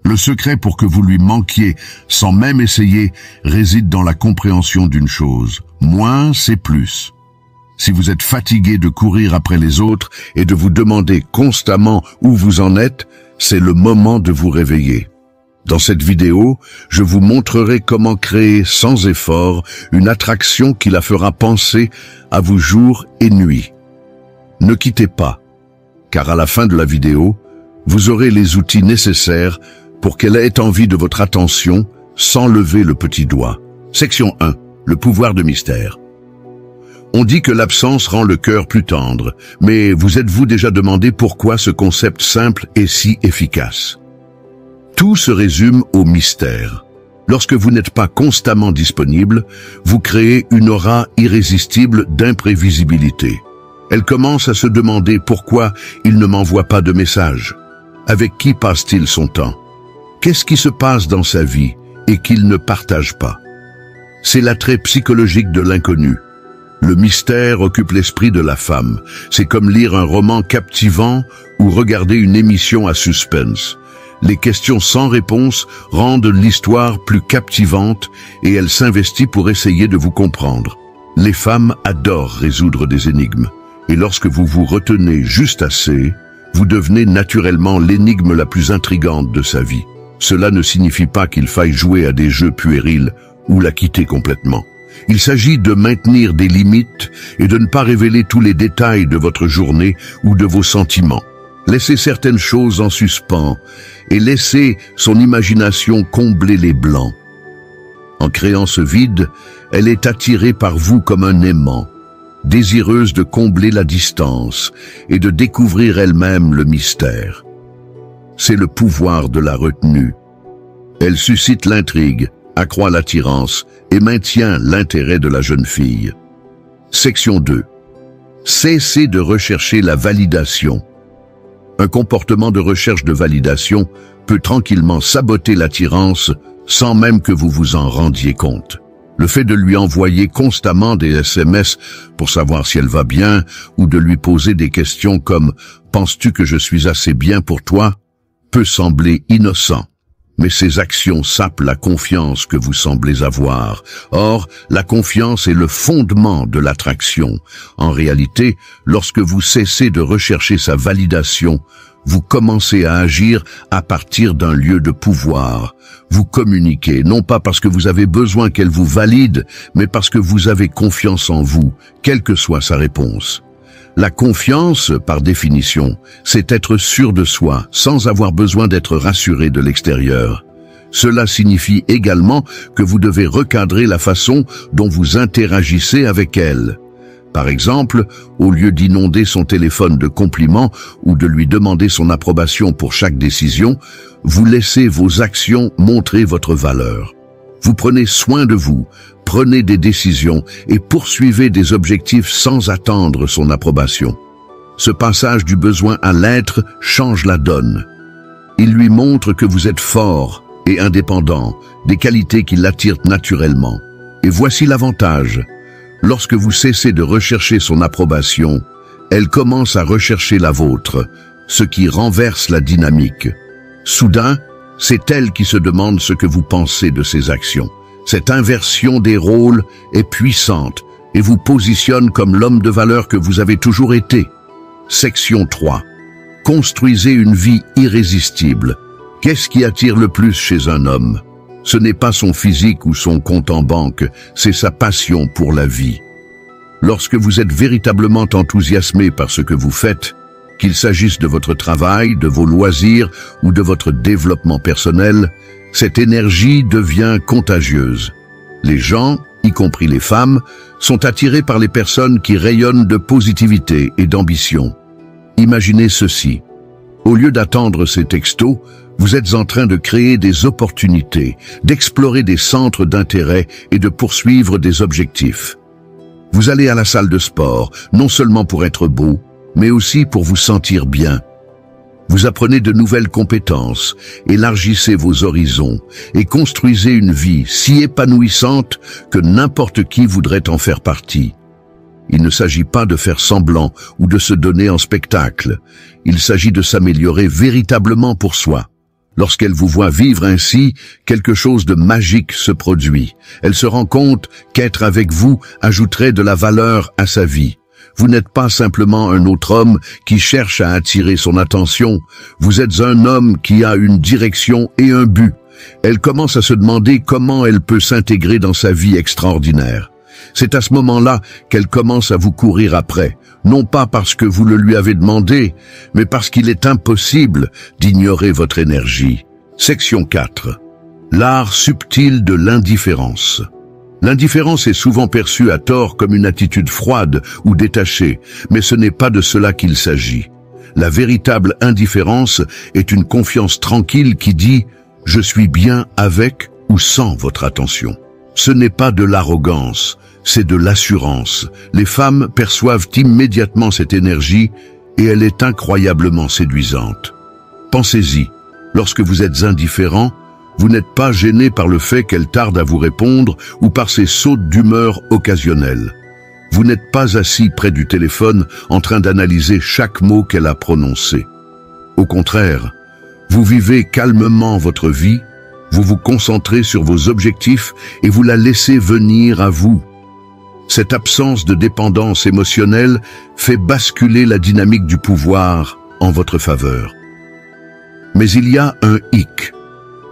Le secret pour que vous lui manquiez, sans même essayer, réside dans la compréhension d'une chose. Moins, c'est plus. Si vous êtes fatigué de courir après les autres et de vous demander constamment où vous en êtes, c'est le moment de vous réveiller. Dans cette vidéo, je vous montrerai comment créer sans effort une attraction qui la fera penser à vous jour et nuit. Ne quittez pas, car à la fin de la vidéo, vous aurez les outils nécessaires pour qu'elle ait envie de votre attention sans lever le petit doigt. Section 1. Le pouvoir de mystère. On dit que l'absence rend le cœur plus tendre, mais vous êtes-vous déjà demandé pourquoi ce concept simple est si efficace? Tout se résume au mystère. Lorsque vous n'êtes pas constamment disponible, vous créez une aura irrésistible d'imprévisibilité. Elle commence à se demander pourquoi il ne m'envoie pas de message. Avec qui passe-t-il son temps? Qu'est-ce qui se passe dans sa vie et qu'il ne partage pas? C'est l'attrait psychologique de l'inconnu. Le mystère occupe l'esprit de la femme. C'est comme lire un roman captivant ou regarder une émission à suspense. Les questions sans réponse rendent l'histoire plus captivante et elle s'investit pour essayer de vous comprendre. Les femmes adorent résoudre des énigmes. Et lorsque vous vous retenez juste assez, vous devenez naturellement l'énigme la plus intrigante de sa vie. Cela ne signifie pas qu'il faille jouer à des jeux puérils ou la quitter complètement. Il s'agit de maintenir des limites et de ne pas révéler tous les détails de votre journée ou de vos sentiments. Laissez certaines choses en suspens et laissez son imagination combler les blancs. En créant ce vide, elle est attirée par vous comme un aimant, désireuse de combler la distance et de découvrir elle-même le mystère. C'est le pouvoir de la retenue. Elle suscite l'intrigue, accroît l'attirance et maintient l'intérêt de la jeune fille. Section 2. Cessez de rechercher la validation. Un comportement de recherche de validation peut tranquillement saboter l'attirance sans même que vous vous en rendiez compte. Le fait de lui envoyer constamment des SMS pour savoir si elle va bien ou de lui poser des questions comme « Penses-tu que je suis assez bien pour toi ?» peut sembler innocent. Mais ces actions sapent la confiance que vous semblez avoir. Or, la confiance est le fondement de l'attraction. En réalité, lorsque vous cessez de rechercher sa validation, vous commencez à agir à partir d'un lieu de pouvoir. Vous communiquez, non pas parce que vous avez besoin qu'elle vous valide, mais parce que vous avez confiance en vous, quelle que soit sa réponse. La confiance, par définition, c'est être sûr de soi, sans avoir besoin d'être rassuré de l'extérieur. Cela signifie également que vous devez recadrer la façon dont vous interagissez avec elle. Par exemple, au lieu d'inonder son téléphone de compliments ou de lui demander son approbation pour chaque décision, vous laissez vos actions montrer votre valeur. Vous prenez soin de vous, prenez des décisions et poursuivez des objectifs sans attendre son approbation. Ce passage du besoin à l'être change la donne. Il lui montre que vous êtes fort et indépendant, des qualités qui l'attirent naturellement. Et voici l'avantage. Lorsque vous cessez de rechercher son approbation, elle commence à rechercher la vôtre, ce qui renverse la dynamique. Soudain, c'est elle qui se demande ce que vous pensez de ses actions. Cette inversion des rôles est puissante et vous positionne comme l'homme de valeur que vous avez toujours été. Section 3. Construisez une vie irrésistible. Qu'est-ce qui attire le plus chez un homme? Ce n'est pas son physique ou son compte en banque, c'est sa passion pour la vie. Lorsque vous êtes véritablement enthousiasmé par ce que vous faites, qu'il s'agisse de votre travail, de vos loisirs ou de votre développement personnel, cette énergie devient contagieuse. Les gens, y compris les femmes, sont attirés par les personnes qui rayonnent de positivité et d'ambition. Imaginez ceci. Au lieu d'attendre ces textos, vous êtes en train de créer des opportunités, d'explorer des centres d'intérêt et de poursuivre des objectifs. Vous allez à la salle de sport, non seulement pour être beau, mais aussi pour vous sentir bien. Vous apprenez de nouvelles compétences, élargissez vos horizons et construisez une vie si épanouissante que n'importe qui voudrait en faire partie. Il ne s'agit pas de faire semblant ou de se donner en spectacle. Il s'agit de s'améliorer véritablement pour soi. Lorsqu'elle vous voit vivre ainsi, quelque chose de magique se produit. Elle se rend compte qu'être avec vous ajouterait de la valeur à sa vie. Vous n'êtes pas simplement un autre homme qui cherche à attirer son attention. Vous êtes un homme qui a une direction et un but. Elle commence à se demander comment elle peut s'intégrer dans sa vie extraordinaire. C'est à ce moment-là qu'elle commence à vous courir après, non pas parce que vous le lui avez demandé, mais parce qu'il est impossible d'ignorer votre énergie. Section 4. L'art subtil de l'indifférence. L'indifférence est souvent perçue à tort comme une attitude froide ou détachée, mais ce n'est pas de cela qu'il s'agit. La véritable indifférence est une confiance tranquille qui dit « Je suis bien avec ou sans votre attention ». Ce n'est pas de l'arrogance, c'est de l'assurance. Les femmes perçoivent immédiatement cette énergie et elle est incroyablement séduisante. Pensez-y, lorsque vous êtes indifférent, vous n'êtes pas gêné par le fait qu'elle tarde à vous répondre ou par ses sautes d'humeur occasionnelles. Vous n'êtes pas assis près du téléphone en train d'analyser chaque mot qu'elle a prononcé. Au contraire, vous vivez calmement votre vie, vous vous concentrez sur vos objectifs et vous la laissez venir à vous. Cette absence de dépendance émotionnelle fait basculer la dynamique du pouvoir en votre faveur. Mais il y a un hic.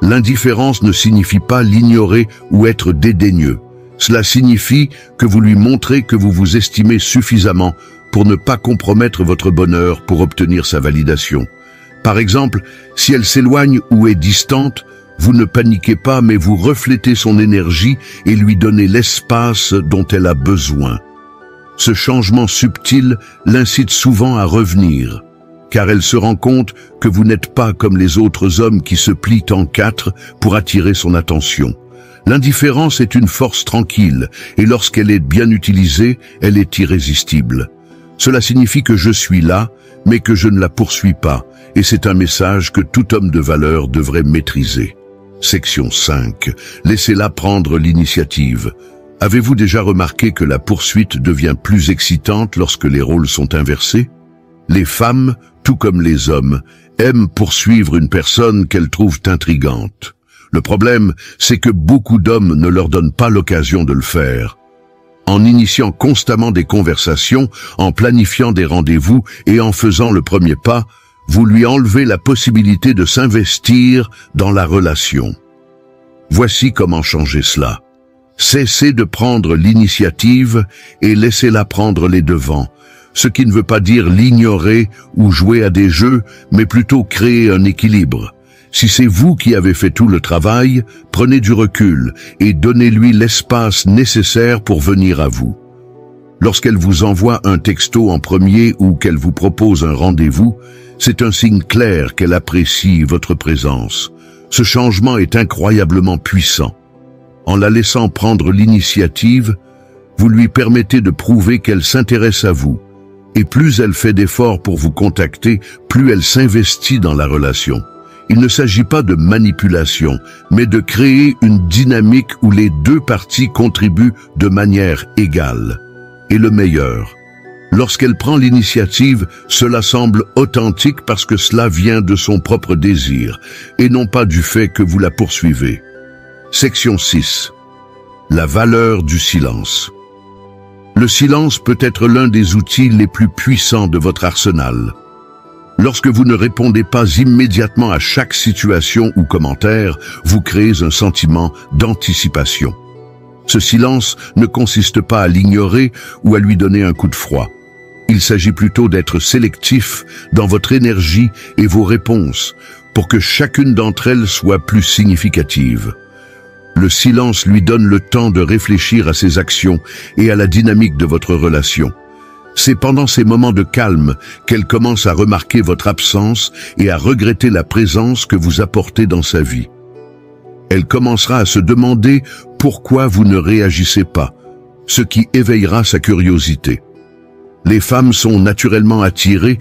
L'indifférence ne signifie pas l'ignorer ou être dédaigneux. Cela signifie que vous lui montrez que vous vous estimez suffisamment pour ne pas compromettre votre bonheur pour obtenir sa validation. Par exemple, si elle s'éloigne ou est distante, vous ne paniquez pas mais vous reflétez son énergie et lui donnez l'espace dont elle a besoin. Ce changement subtil l'incite souvent à revenir, car elle se rend compte que vous n'êtes pas comme les autres hommes qui se plient en quatre pour attirer son attention. L'indifférence est une force tranquille, et lorsqu'elle est bien utilisée, elle est irrésistible. Cela signifie que je suis là, mais que je ne la poursuis pas, et c'est un message que tout homme de valeur devrait maîtriser. Section 5. Laissez-la prendre l'initiative. Avez-vous déjà remarqué que la poursuite devient plus excitante lorsque les rôles sont inversés? Les femmes, tout comme les hommes, aiment poursuivre une personne qu'elles trouvent intrigante. Le problème, c'est que beaucoup d'hommes ne leur donnent pas l'occasion de le faire. En initiant constamment des conversations, en planifiant des rendez-vous et en faisant le premier pas, vous lui enlevez la possibilité de s'investir dans la relation. Voici comment changer cela. Cessez de prendre l'initiative et laissez-la prendre les devants. Ce qui ne veut pas dire l'ignorer ou jouer à des jeux, mais plutôt créer un équilibre. Si c'est vous qui avez fait tout le travail, prenez du recul et donnez-lui l'espace nécessaire pour venir à vous. Lorsqu'elle vous envoie un texto en premier ou qu'elle vous propose un rendez-vous, c'est un signe clair qu'elle apprécie votre présence. Ce changement est incroyablement puissant. En la laissant prendre l'initiative, vous lui permettez de prouver qu'elle s'intéresse à vous. Et plus elle fait d'efforts pour vous contacter, plus elle s'investit dans la relation. Il ne s'agit pas de manipulation, mais de créer une dynamique où les deux parties contribuent de manière égale. Et le meilleur, lorsqu'elle prend l'initiative, cela semble authentique parce que cela vient de son propre désir, et non pas du fait que vous la poursuivez. Section 6. La valeur du silence. Le silence peut être l'un des outils les plus puissants de votre arsenal. Lorsque vous ne répondez pas immédiatement à chaque situation ou commentaire, vous créez un sentiment d'anticipation. Ce silence ne consiste pas à l'ignorer ou à lui donner un coup de froid. Il s'agit plutôt d'être sélectif dans votre énergie et vos réponses pour que chacune d'entre elles soit plus significative. Le silence lui donne le temps de réfléchir à ses actions et à la dynamique de votre relation. C'est pendant ces moments de calme qu'elle commence à remarquer votre absence et à regretter la présence que vous apportez dans sa vie. Elle commencera à se demander pourquoi vous ne réagissez pas, ce qui éveillera sa curiosité. Les femmes sont naturellement attirées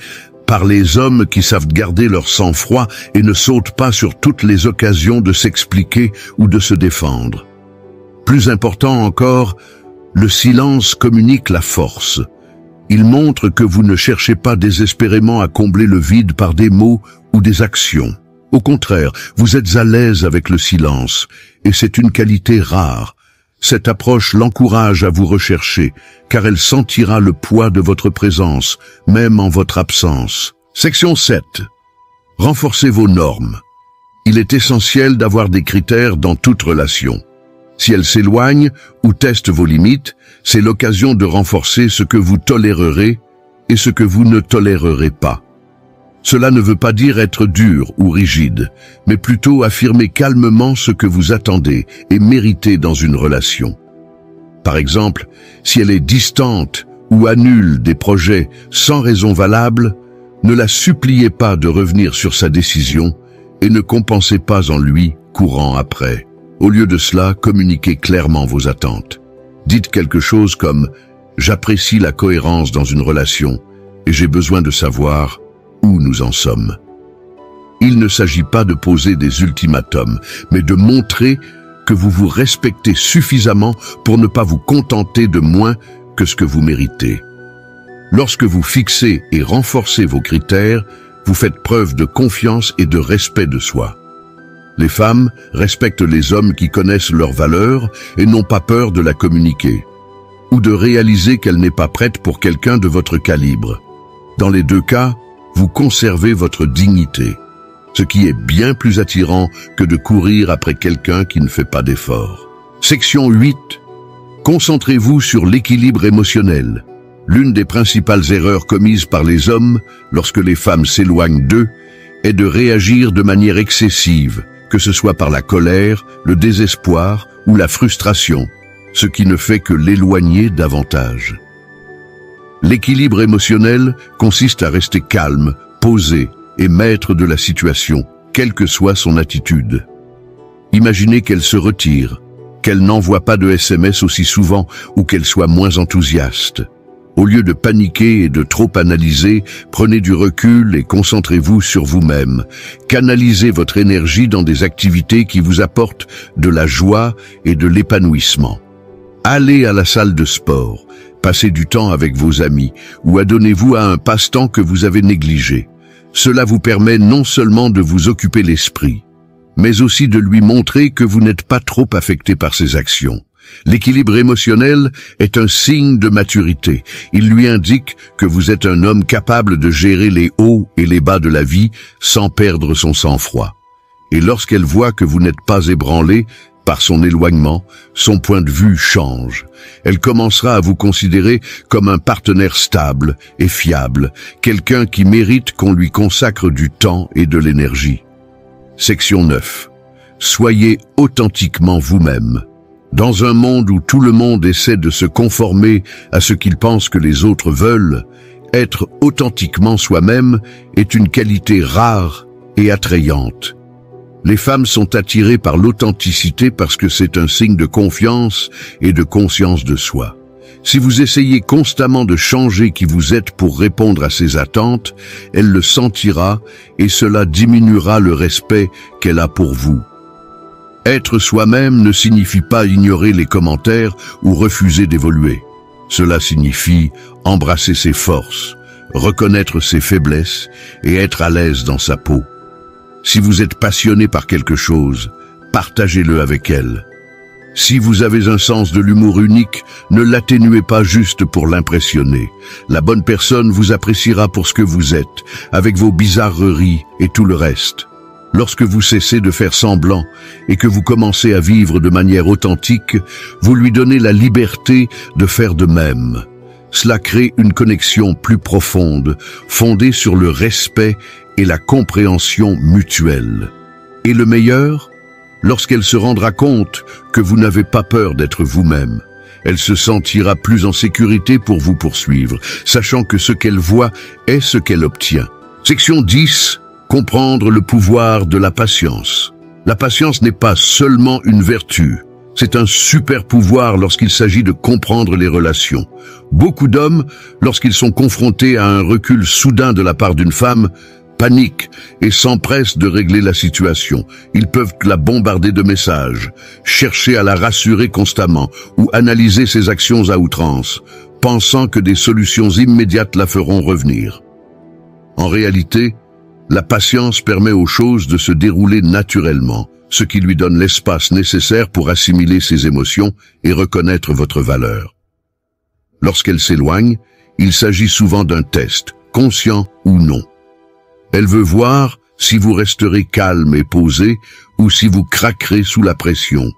par les hommes qui savent garder leur sang-froid et ne sautent pas sur toutes les occasions de s'expliquer ou de se défendre. Plus important encore, le silence communique la force. Il montre que vous ne cherchez pas désespérément à combler le vide par des mots ou des actions. Au contraire, vous êtes à l'aise avec le silence, et c'est une qualité rare. Cette approche l'encourage à vous rechercher, car elle sentira le poids de votre présence, même en votre absence. Section 7. Renforcez vos normes. Il est essentiel d'avoir des critères dans toute relation. Si elle s'éloigne ou teste vos limites, c'est l'occasion de renforcer ce que vous tolérerez et ce que vous ne tolérerez pas. Cela ne veut pas dire être dur ou rigide, mais plutôt affirmer calmement ce que vous attendez et méritez dans une relation. Par exemple, si elle est distante ou annule des projets sans raison valable, ne la suppliez pas de revenir sur sa décision et ne compensez pas en lui courant après. Au lieu de cela, communiquez clairement vos attentes. Dites quelque chose comme « J'apprécie la cohérence dans une relation et j'ai besoin de savoir où nous en sommes ». Il ne s'agit pas de poser des ultimatums, mais de montrer que vous vous respectez suffisamment pour ne pas vous contenter de moins que ce que vous méritez. Lorsque vous fixez et renforcez vos critères, vous faites preuve de confiance et de respect de soi. Les femmes respectent les hommes qui connaissent leurs valeurs et n'ont pas peur de la communiquer, ou de réaliser qu'elle n'est pas prête pour quelqu'un de votre calibre. Dans les deux cas, vous conservez votre dignité, ce qui est bien plus attirant que de courir après quelqu'un qui ne fait pas d'efforts. Section 8. Concentrez-vous sur l'équilibre émotionnel. L'une des principales erreurs commises par les hommes lorsque les femmes s'éloignent d'eux est de réagir de manière excessive, que ce soit par la colère, le désespoir ou la frustration, ce qui ne fait que l'éloigner davantage. L'équilibre émotionnel consiste à rester calme, posé et maître de la situation, quelle que soit son attitude. Imaginez qu'elle se retire, qu'elle n'envoie pas de SMS aussi souvent ou qu'elle soit moins enthousiaste. Au lieu de paniquer et de trop analyser, prenez du recul et concentrez-vous sur vous-même. Canalisez votre énergie dans des activités qui vous apportent de la joie et de l'épanouissement. Allez à la salle de sport, passez du temps avec vos amis ou adonnez-vous à un passe-temps que vous avez négligé. Cela vous permet non seulement de vous occuper l'esprit, mais aussi de lui montrer que vous n'êtes pas trop affecté par ses actions. L'équilibre émotionnel est un signe de maturité. Il lui indique que vous êtes un homme capable de gérer les hauts et les bas de la vie sans perdre son sang-froid. Et lorsqu'elle voit que vous n'êtes pas ébranlé par son éloignement, son point de vue change. Elle commencera à vous considérer comme un partenaire stable et fiable, quelqu'un qui mérite qu'on lui consacre du temps et de l'énergie. Section 9. Soyez authentiquement vous-même. Dans un monde où tout le monde essaie de se conformer à ce qu'il pense que les autres veulent, être authentiquement soi-même est une qualité rare et attrayante. Les femmes sont attirées par l'authenticité parce que c'est un signe de confiance et de conscience de soi. Si vous essayez constamment de changer qui vous êtes pour répondre à ses attentes, elle le sentira et cela diminuera le respect qu'elle a pour vous. Être soi-même ne signifie pas ignorer les commentaires ou refuser d'évoluer. Cela signifie embrasser ses forces, reconnaître ses faiblesses et être à l'aise dans sa peau. Si vous êtes passionné par quelque chose, partagez-le avec elle. Si vous avez un sens de l'humour unique, ne l'atténuez pas juste pour l'impressionner. La bonne personne vous appréciera pour ce que vous êtes, avec vos bizarreries et tout le reste. Lorsque vous cessez de faire semblant et que vous commencez à vivre de manière authentique, vous lui donnez la liberté de faire de même. Cela crée une connexion plus profonde, fondée sur le respect et la compréhension mutuelle. Et le meilleur, lorsqu'elle se rendra compte que vous n'avez pas peur d'être vous-même, elle se sentira plus en sécurité pour vous poursuivre, sachant que ce qu'elle voit est ce qu'elle obtient. Section 10. Comprendre le pouvoir de la patience. La patience n'est pas seulement une vertu, c'est un super pouvoir lorsqu'il s'agit de comprendre les relations. Beaucoup d'hommes, lorsqu'ils sont confrontés à un recul soudain de la part d'une femme, paniquent et s'empressent de régler la situation. Ils peuvent la bombarder de messages, chercher à la rassurer constamment ou analyser ses actions à outrance, pensant que des solutions immédiates la feront revenir. En réalité, La patience permet aux choses de se dérouler naturellement, ce qui lui donne l'espace nécessaire pour assimiler ses émotions et reconnaître votre valeur. Lorsqu'elle s'éloigne, il s'agit souvent d'un test, conscient ou non. Elle veut voir si vous resterez calme et posé ou si vous craquerez sous la pression.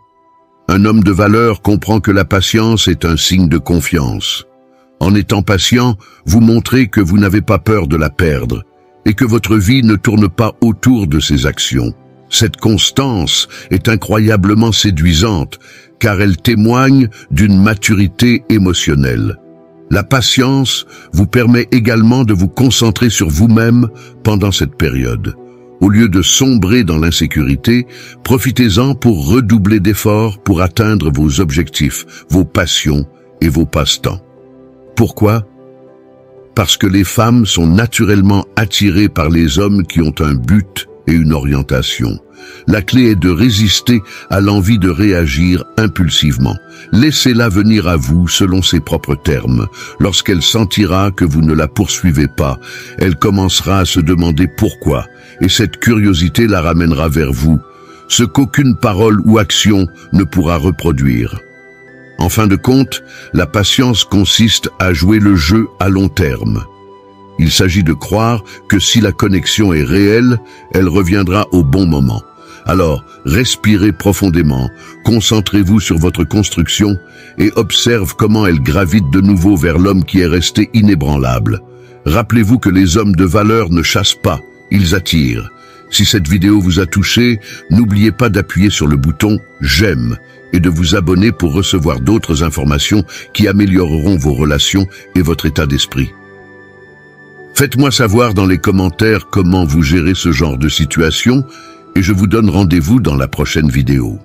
Un homme de valeur comprend que la patience est un signe de confiance. En étant patient, vous montrez que vous n'avez pas peur de la perdre et que votre vie ne tourne pas autour de ses actions. Cette constance est incroyablement séduisante car elle témoigne d'une maturité émotionnelle. La patience vous permet également de vous concentrer sur vous-même pendant cette période. Au lieu de sombrer dans l'insécurité, profitez-en pour redoubler d'efforts pour atteindre vos objectifs, vos passions et vos passe-temps. Pourquoi? Parce que les femmes sont naturellement attirées par les hommes qui ont un but et une orientation. La clé est de résister à l'envie de réagir impulsivement. Laissez-la venir à vous selon ses propres termes. Lorsqu'elle sentira que vous ne la poursuivez pas, elle commencera à se demander pourquoi, et cette curiosité la ramènera vers vous, ce qu'aucune parole ou action ne pourra reproduire. En fin de compte, la patience consiste à jouer le jeu à long terme. Il s'agit de croire que si la connexion est réelle, elle reviendra au bon moment. Alors, respirez profondément, concentrez-vous sur votre construction et observe comment elle gravite de nouveau vers l'homme qui est resté inébranlable. Rappelez-vous que les hommes de valeur ne chassent pas, ils attirent. Si cette vidéo vous a touché, n'oubliez pas d'appuyer sur le bouton « J'aime » et de vous abonner pour recevoir d'autres informations qui amélioreront vos relations et votre état d'esprit. Faites-moi savoir dans les commentaires comment vous gérez ce genre de situation et je vous donne rendez-vous dans la prochaine vidéo.